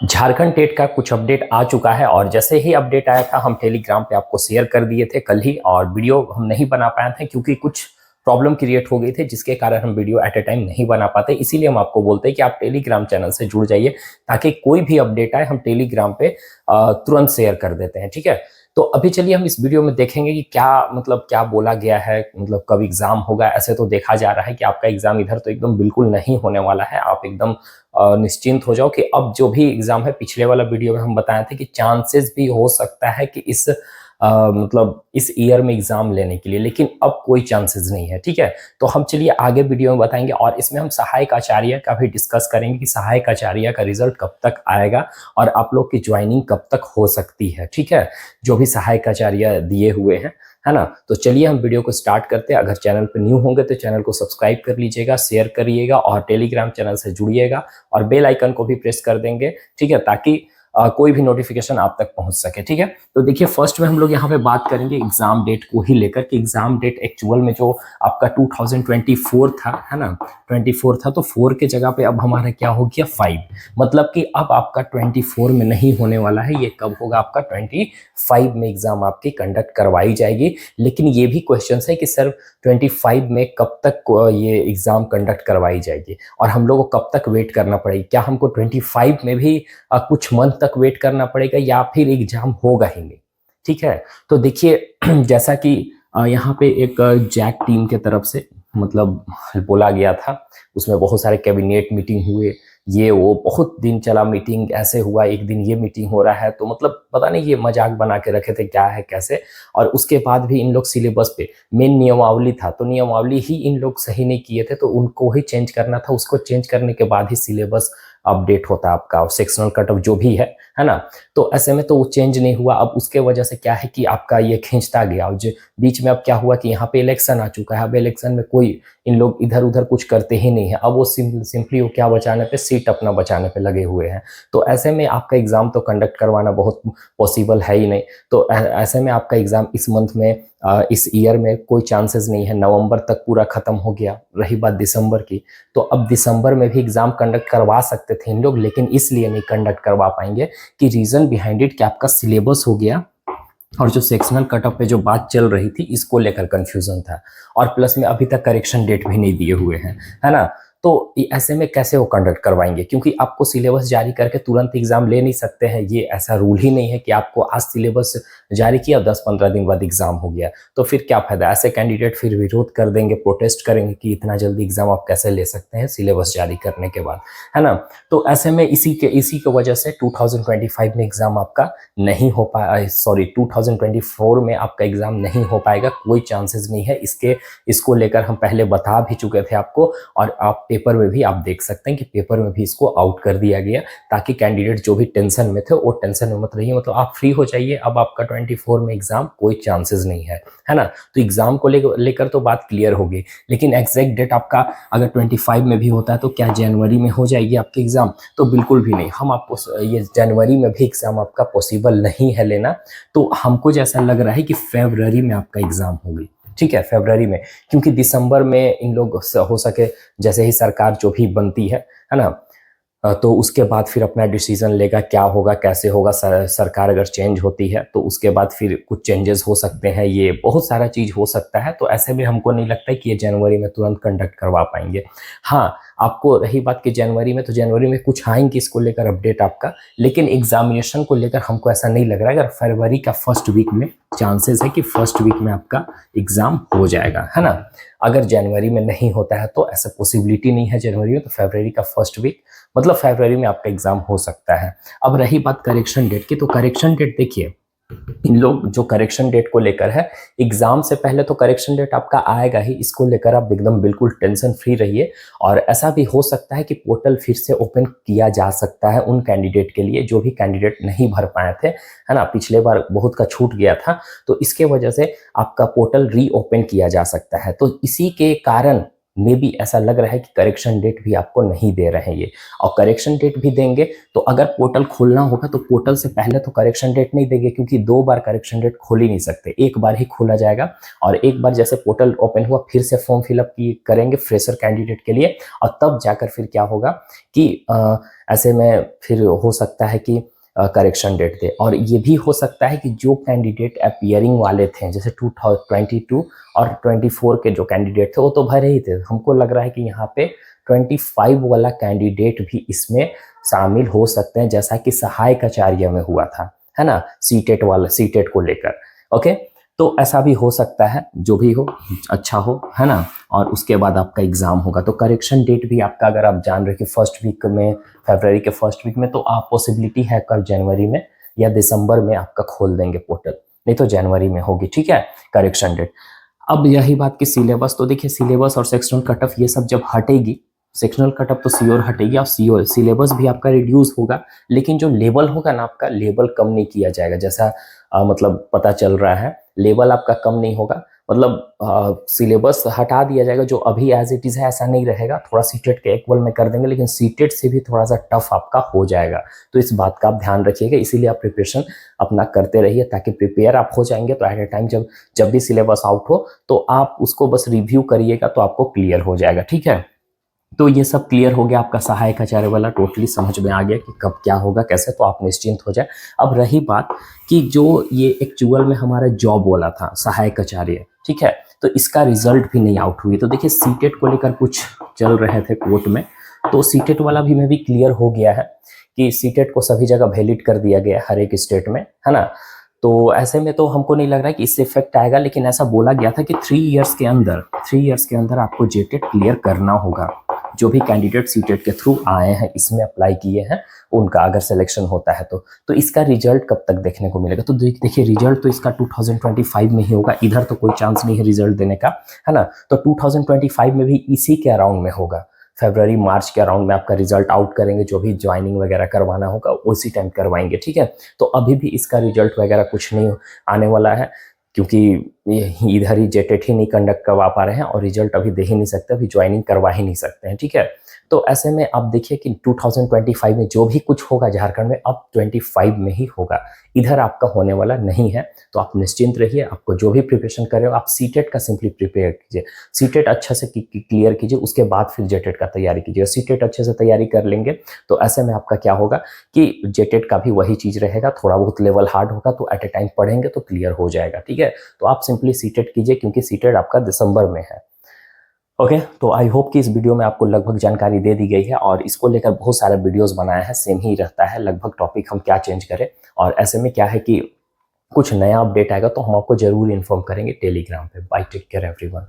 Jharkhand TET का कुछ update आ चुका है और जैसे ही अपडेट आया था हम टेलीग्राम पे आपको शेयर कर दिए थे कल ही। और वीडियो हम नहीं बना पाए थे क्योंकि कुछ प्रॉब्लम क्रिएट हो गई थी जिसके कारण हम वीडियो एट ए टाइम नहीं बना पाते। इसीलिए हम आपको बोलते हैं कि आप टेलीग्राम चैनल से जुड़ जाइए ताकि कोई भी अपडेट आए हम टेलीग्राम पे तुरंत शेयर कर देते हैं। ठीक है, तो अभी चलिए हम इस वीडियो में देखेंगे कि क्या क्या बोला गया है, मतलब कब एग्जाम होगा। ऐसे तो देखा जा रहा है कि आपका एग्जाम इधर तो एकदम बिल्कुल नहीं होने वाला है। आप एकदम निश्चिंत हो जाओ कि अब जो भी एग्जाम है, पिछले वाला वीडियो में हम बताए थे कि चांसेस भी हो सकता है कि इस ईयर में एग्जाम लेने के लिए, लेकिन अब कोई चांसेस नहीं है। ठीक है, तो हम चलिए आगे वीडियो में बताएंगे और इसमें हम सहायक आचार्य का भी डिस्कस करेंगे कि सहायक आचार्य का रिजल्ट कब तक आएगा और आप लोग की ज्वाइनिंग कब तक हो सकती है। ठीक है, जो भी सहायक आचार्य दिए हुए हैं, है ना। तो चलिए हम वीडियो को स्टार्ट करते हैं। अगर चैनल पर न्यू होंगे तो चैनल को सब्सक्राइब कर लीजिएगा, शेयर करिएगा और टेलीग्राम चैनल से जुड़िएगा और बेल आइकन को भी प्रेस कर देंगे। ठीक है, ताकि कोई भी नोटिफिकेशन आप तक पहुंच सके। ठीक है, तो देखिए फर्स्ट में हम लोग यहाँ पे बात करेंगे एग्जाम डेट को ही लेकर कि एग्जाम डेट एक्चुअल में जो आपका 2024 था, है ना, 24 था, तो 4 के जगह पे अब हमारा क्या हो गया 5। मतलब कि अब आपका 24 में नहीं होने वाला है, ये कब होगा आपका 25 में एग्जाम आपकी कंडक्ट करवाई जाएगी। लेकिन ये भी क्वेश्चन है कि सर 25 में कब तक ये एग्जाम कंडक्ट करवाई जाएगी और हम लोग को कब तक वेट करना पड़ेगी। क्या हमको 25 में भी कुछ मंथ तक वेट करना पड़ेगा या फिर एग्जाम होगा ही नहीं। ठीक है, तो देखिए जैसा कि यहाँ पे एक जैक टीम के तरफ से मतलब बोला गया था, उसमें बहुत सारे कैबिनेट मीटिंग हुए, ये वो बहुत दिन चला मीटिंग। ऐसे हुआ एक दिन ये मीटिंग हो रहा है तो मतलब पता नहीं ये मजाक बना के रखे थे क्या है कैसे। और उसके बाद भी इन लोग सिलेबस पे मेन नियमावली था तो नियमावली ही इन लोग सही नहीं किए थे, तो उनको ही चेंज करना था। उसको चेंज करने के बाद ही सिलेबस अपडेट होता है आपका और सेक्शनल कट ऑफ जो भी है ना। तो ऐसे में तो वो चेंज नहीं हुआ। अब उसके वजह से क्या है कि आपका ये खींचता गया और जो बीच में अब क्या हुआ कि यहाँ पे इलेक्शन आ चुका है। अब इलेक्शन में कोई इन लोग इधर उधर कुछ करते ही नहीं है। अब वो सिंपली वो क्या बचाने पे, सीट अपना बचाने पे लगे हुए हैं। तो ऐसे में आपका एग्जाम तो कंडक्ट करवाना बहुत पॉसिबल है ही नहीं। तो ऐसे में आपका एग्जाम इस मंथ में इस ईयर में कोई चांसेस नहीं है। नवंबर तक पूरा खत्म हो गया। रही बात दिसंबर की, तो अब दिसंबर में भी एग्जाम कंडक्ट करवा सकते थे इन लोग, लेकिन इसलिए नहीं कंडक्ट करवा पाएंगे कि रीजन बिहाइंड इट कि आपका सिलेबस हो गया और जो सेक्शनल कट ऑफ पे जो बात चल रही थी इसको लेकर कंफ्यूजन था। और प्लस में अभी तक करेक्शन डेट भी नहीं दिए हुए हैं, है ना। तो ऐसे में कैसे वो कंडक्ट करवाएंगे, क्योंकि आपको सिलेबस जारी करके तुरंत एग्जाम ले नहीं सकते हैं। ये ऐसा रूल ही नहीं है कि आपको आज सिलेबस जारी किया 10-15 दिन बाद एग्जाम हो गया तो फिर क्या फायदा। ऐसे कैंडिडेट फिर विरोध कर देंगे, प्रोटेस्ट करेंगे कि इतना जल्दी एग्जाम आप कैसे ले सकते हैं सिलेबस जारी करने के बाद, है ना। तो ऐसे में इसी के वजह से 2025 में एग्जाम आपका नहीं हो पाया, सॉरी 2024 में आपका एग्जाम नहीं हो पाएगा। कोई चांसेस नहीं है इसको लेकर हम पहले बता भी चुके थे आपको। और आप पेपर में भी आप देख सकते हैं कि पेपर में भी इसको आउट कर दिया गया ताकि कैंडिडेट जो भी टेंशन में थे वो टेंशन में मत रहिए, मतलब आप फ्री हो जाइए। अब आपका 24 में एग्जाम कोई चांसेस नहीं है ना। तो एग्जाम को लेकर तो बात क्लियर होगी, लेकिन एग्जैक्ट डेट आपका अगर 25 में भी होता है तो क्या जनवरी में हो जाएगी आपकी एग्जाम? तो बिल्कुल भी नहीं। हम आपको ये जनवरी में भी एग्जाम आपका पॉसिबल नहीं है लेना। तो हमको जैसा लग रहा है कि फरवरी में आपका एग्जाम होगी। ठीक है, फरवरी में, क्योंकि दिसंबर में इन लोग हो सके जैसे ही सरकार जो भी बनती है ना, तो उसके बाद फिर अपना डिसीजन लेगा क्या होगा कैसे होगा। सरकार अगर चेंज होती है तो उसके बाद फिर कुछ चेंजेस हो सकते हैं, ये बहुत सारा चीज हो सकता है। तो ऐसे में हमको नहीं लगता है कि ये जनवरी में तुरंत कंडक्ट करवा पाएंगे। हाँ, आपको रही बात कि जनवरी में, तो जनवरी में कुछ आएंगे इसको लेकर अपडेट आपका, लेकिन एग्जामिनेशन को लेकर हमको ऐसा नहीं लग रहा है। अगर फरवरी का फर्स्ट वीक में चांसेस है कि फर्स्ट वीक में आपका एग्जाम हो जाएगा, है ना। अगर जनवरी में नहीं होता है तो ऐसा पॉसिबिलिटी नहीं है जनवरी में, तो फरवरी का फर्स्ट वीक मतलब फरवरी में आपका एग्जाम हो सकता है। अब रही बात करेक्शन डेट की, तो करेक्शन डेट देखिए इन लोग जो करेक्शन डेट को लेकर है, एग्जाम से पहले तो करेक्शन डेट आपका आएगा ही, इसको लेकर आप एकदम बिल्कुल टेंशन फ्री रहिए। और ऐसा भी हो सकता है कि पोर्टल फिर से ओपन किया जा सकता है उन कैंडिडेट के लिए जो भी कैंडिडेट नहीं भर पाए थे, है ना। पिछले बार बहुत का छूट गया था, तो इसके वजह से आपका पोर्टल रीओपन किया जा सकता है। तो इसी के कारण मे बी ऐसा लग रहा है कि करेक्शन डेट भी आपको नहीं दे रहे हैं ये। और करेक्शन डेट भी देंगे तो अगर पोर्टल खोलना होगा तो पोर्टल से पहले तो करेक्शन डेट नहीं देंगे, क्योंकि 2 बार करेक्शन डेट खोल ही नहीं सकते, एक बार ही खोला जाएगा। और एक बार जैसे पोर्टल ओपन हुआ फिर से फॉर्म फिलअप करेंगे फ्रेशर कैंडिडेट के लिए, और तब जाकर फिर क्या होगा कि ऐसे में फिर हो सकता है कि करेक्शन डेट दे। और ये भी हो सकता है कि जो कैंडिडेट अपीयरिंग वाले थे, जैसे 2022 और 24 के जो कैंडिडेट थे वो तो भरे ही थे, हमको लग रहा है कि यहाँ पे 25 वाला कैंडिडेट भी इसमें शामिल हो सकते हैं, जैसा कि सहायक आचार्य में हुआ था, है ना, सीटेट वाला, सीटेट को लेकर। ओके, तो ऐसा भी हो सकता है, जो भी हो अच्छा हो, है ना। और उसके बाद आपका एग्जाम होगा, तो करेक्शन डेट भी आपका, अगर आप जान रहे कि फर्स्ट वीक में, फरवरी के फर्स्ट वीक में, तो आप पॉसिबिलिटी है कल जनवरी में या दिसंबर में आपका खोल देंगे पोर्टल, नहीं तो जनवरी में होगी, ठीक है, करेक्शन डेट। अब यही बात की सिलेबस, तो देखिए सिलेबस और सेक्शनल कटऑफ ये सब जब हटेगी, सेक्शनल कटऑफ तो श्योर हटेगी और सिलेबस भी आपका रिड्यूस होगा, लेकिन जो लेवल होगा ना आपका, लेवल कम नहीं किया जाएगा, जैसा मतलब पता चल रहा है, लेवल आपका कम नहीं होगा, मतलब सिलेबस हटा दिया जाएगा, जो अभी एज इट इज है ऐसा नहीं रहेगा, थोड़ा सीटेट के इक्वल में कर देंगे, लेकिन सीटेट से भी थोड़ा सा टफ आपका हो जाएगा। तो इस बात का आप ध्यान रखिएगा, इसीलिए आप प्रिपरेशन अपना करते रहिए, ताकि प्रिपेयर आप हो जाएंगे तो एट ए टाइम जब भी सिलेबस आउट हो तो आप उसको बस रिव्यू करिएगा तो आपको क्लियर हो जाएगा, ठीक है। तो ये सब क्लियर हो गया, आपका सहायक आचार्य वाला टोटली समझ में आ गया कि कब क्या होगा कैसे, तो आप निश्चिंत हो जाए। अब रही बात कि जो ये एक्चुअल में हमारा जॉब वाला था सहायक आचार्य, ठीक है, तो इसका रिजल्ट भी नहीं आउट हुई। तो देखिए सीटेट को लेकर कुछ चल रहे थे कोर्ट में, तो सीटेट वाला भी में भी क्लियर हो गया है कि सीटेट को सभी जगह वैलिड कर दिया गया हर एक स्टेट में, है ना। तो ऐसे में तो हमको नहीं लग रहा है कि इससे इफेक्ट आएगा, लेकिन ऐसा बोला गया था कि 3 इयर्स के अंदर आपको जेटेट क्लियर करना होगा। जो भी कैंडिडेट सीटेट के थ्रू आए हैं, इसमें अप्लाई किए हैं, उनका अगर सिलेक्शन होता है तो इसका रिजल्ट कब तक देखने को मिलेगा? तो देखिए रिजल्ट तो इसका 2025 में ही होगा, इधर तो कोई चांस नहीं है रिजल्ट देने का, है ना। तो 2025 में भी इसी के अराउंड में होगा, फरवरी मार्च के अराउंड में आपका रिजल्ट आउट करेंगे, जो भी ज्वाइनिंग वगैरह करवाना होगा उसी टाइम करवाएंगे, ठीक है। तो अभी भी इसका रिजल्ट वगैरह कुछ नहीं आने वाला है, क्योंकि इधर ही जेटेट ही नहीं कंडक्ट करवा पा रहे हैं और रिजल्ट अभी दे ही नहीं सकते, अभी ज्वाइनिंग करवा ही नहीं सकते हैं, ठीक है। तो ऐसे में आप देखिए कि 2025 में जो भी कुछ होगा झारखंड में, अब 25 में ही होगा, इधर आपका होने वाला नहीं है। तो आप निश्चिंत रहिए, आपको जो भी प्रिपरेशन कर रहे हो आप सीटेट का सिंपली प्रिपेयर कीजिए, सीटेट अच्छे से क्लियर कीजिए, उसके बाद फिर जेटेट का तैयारी कीजिए। सीटेट अच्छे से तैयारी कर लेंगे तो ऐसे में आपका क्या होगा कि जेटेट का भी वही चीज़ रहेगा, थोड़ा बहुत लेवल हार्ड होगा तो एट ए टाइम पढ़ेंगे तो क्लियर हो जाएगा, ठीक है। तो आप सिंपली सीटेट कीजिए, क्योंकि सीटेट आपका दिसंबर में है। ओके, तो आई होप कि इस वीडियो में आपको लगभग जानकारी दे दी गई है, और इसको लेकर बहुत सारे वीडियोस बनाए हैं, सेम ही रहता है लगभग टॉपिक, हम क्या चेंज करें। और ऐसे में क्या है कि कुछ नया अपडेट आएगा तो हम आपको जरूर इन्फॉर्म करेंगे टेलीग्राम पे। Bye, take care everyone.